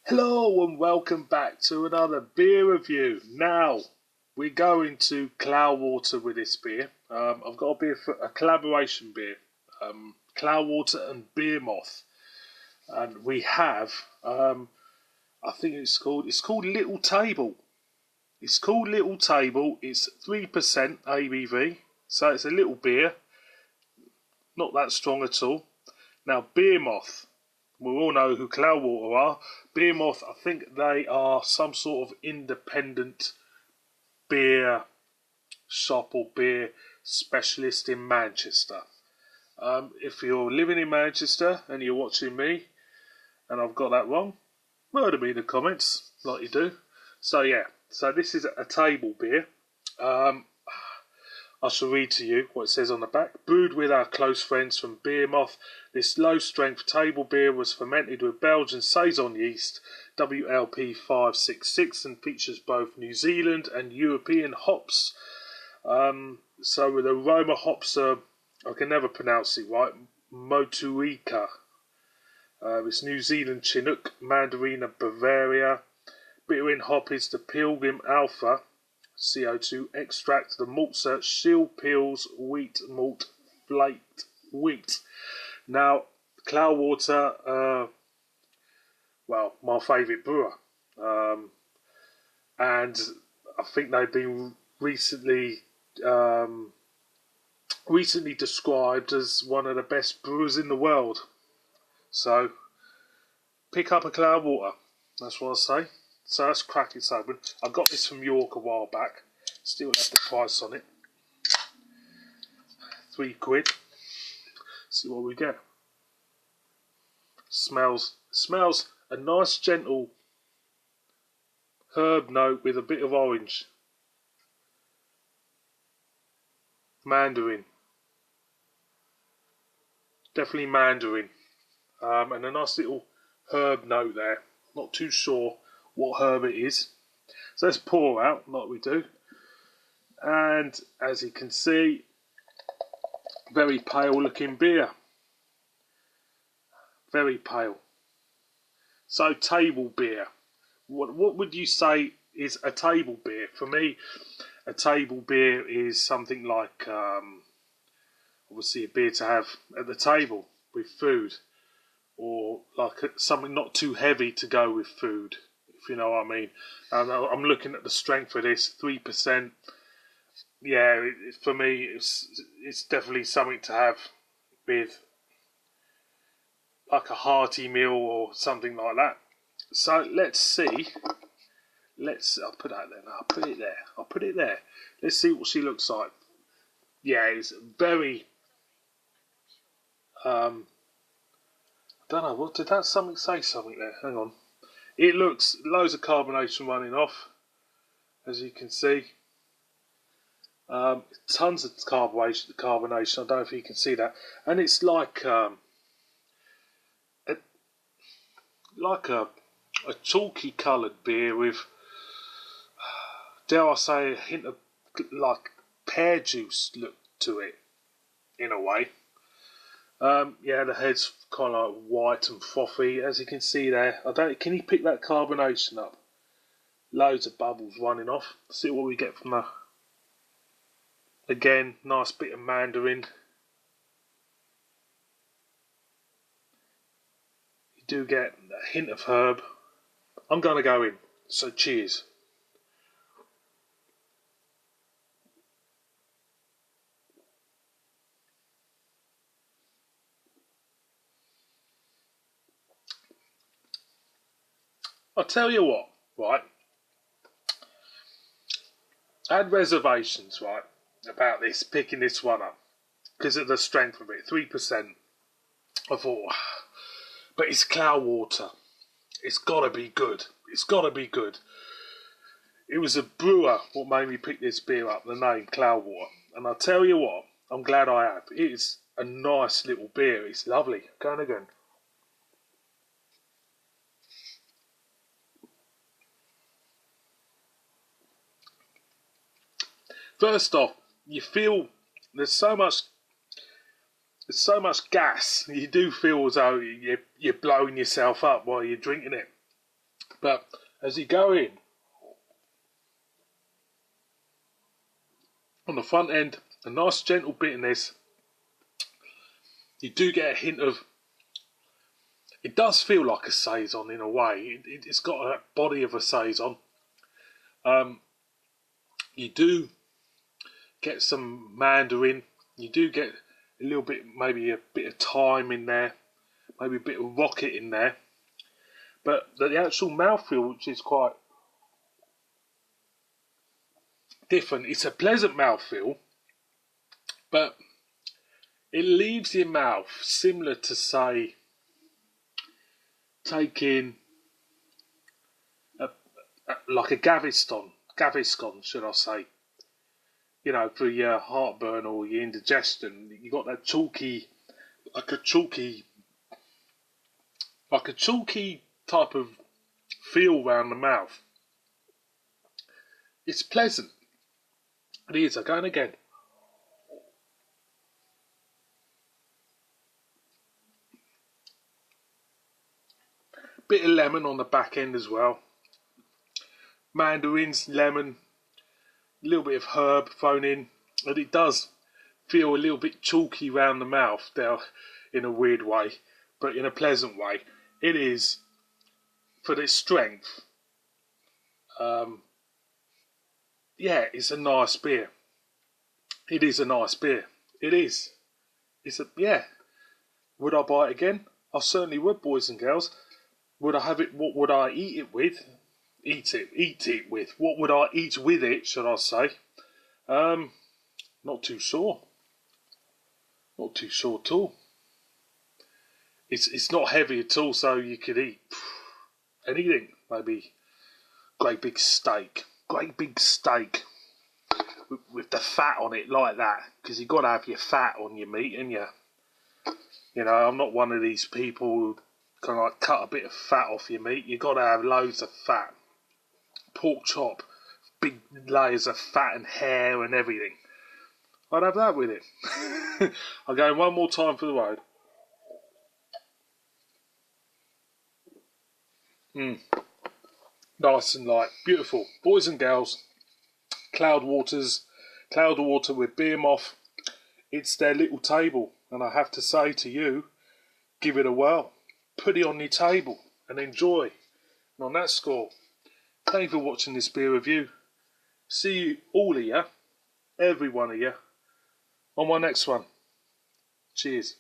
Hello and welcome back to another beer review. Now, we're going to Cloudwater with this beer. I've got a beer for a collaboration beer. Cloudwater and Beermoth. And we have, I think it's called Little Table. It's called Little Table. It's 3% ABV. So it's a little beer. Not that strong at all. Now, Beermoth. We all know who Cloudwater are. Beermoth, I think they are some sort of independent beer shop or beer specialist in Manchester. If you're living in Manchester and you're watching me and I've got that wrong, murder me in the comments like you do. So yeah, so this is a table beer. I shall read to you what it says on the back. Brewed with our close friends from Beermoth, this low-strength table beer was fermented with Belgian Saison yeast, WLP 566, and features both New Zealand and European hops. So with aroma hops, I can never pronounce it right, Motueka. It's New Zealand Chinook, Mandarina Bavaria. Bitter in hop is the Pilgrim Alpha. CO2 extract, the malt search, Shield Pills, wheat malt, flaked wheat. Now, Cloudwater, well, my favourite brewer. And I think they've been recently described as one of the best brewers in the world. So, pick up a Cloudwater. That's what I say. So let's crack it open. I got this from York a while back. Still have the price on it. £3. See what we get. Smells a nice gentle herb note with a bit of orange. Mandarin. Definitely mandarin. And a nice little herb note there. Not too sure what herb it is. So let's pour out like we do. And as you can see, very pale looking beer. Very pale. So table beer. What would you say is a table beer? For me, a table beer is something like obviously a beer to have at the table with food, or like something not too heavy to go with food, if you know what I mean. I'm looking at the strength of this, 3%. Yeah, for me, it's definitely something to have with like a hearty meal or something like that. So let's see. I'll put that there. I'll put it there. I'll put it there. Let's see what she looks like. Yeah, it's very. I don't know. What did that say something there? Hang on. It looks loads of carbonation running off, as you can see. Tons of carbonation. I don't know if you can see that, and it's like a chalky coloured beer with, dare I say, a hint of like pear juice look to it, in a way. Yeah, the head's kind of like white and frothy, as you can see there. Can you pick that carbonation up? Loads of bubbles running off. Let's see what we get from that. Again, nice bit of mandarin. You do get a hint of herb. I'm going to go in, so cheers. I'll tell you what, right? I had reservations, right, about this, picking this one up, because of the strength of it, 3%. I thought, but it's Cloudwater. It's got to be good. It's got to be good. It was a brewer what made me pick this beer up, the name Cloudwater. And I'll tell you what, I'm glad I have. It's a nice little beer. It's lovely. Going again. First off, you feel there's so much gas. You do feel as though you're blowing yourself up while you're drinking it. But as you go in, on the front end, a nice gentle bitterness. You do get a hint of, it does feel like a saison in a way. It's got a body of a saison. You do get some mandarin. You do get a little bit, maybe a bit of thyme in there, maybe a bit of rocket in there. But the actual mouthfeel, which is quite different, it's a pleasant mouthfeel, but it leaves your mouth similar to, say, taking like a Gaviscon, should I say? You know, for your heartburn or your indigestion, you got that chalky, like a chalky, like a chalky type of feel around the mouth. It's pleasant. It is. Again, again. Bit of lemon on the back end as well. Mandarins, lemon, a little bit of herb thrown in, and it does feel a little bit chalky round the mouth there in a weird way, but in a pleasant way. It is, for its strength, yeah, it's a nice beer. It is a nice beer. It is. It's a, yeah. Would I buy it again? I certainly would, boys and girls. Would I have it? What would I eat it with? Eat it with. What would I eat with it, should I say? Not too sure. Not too sure at all. It's not heavy at all, so you could eat anything. Maybe great big steak. Great big steak with the fat on it like that, because you've got to have your fat on your meat, and you know, I'm not one of these people who kind of like cut a bit of fat off your meat. You've got to have loads of fat. Pork chop, big layers of fat and hair and everything. I'd have that with it. I'll go one more time for the road. Nice and light, beautiful. Boys and girls, Cloudwater with Beermoth. It's their little table, and I have to say to you, give it a whirl. Put it on your table and enjoy. And on that score, thank you for watching this beer review. See you, all of you, every one of you, on my next one. Cheers.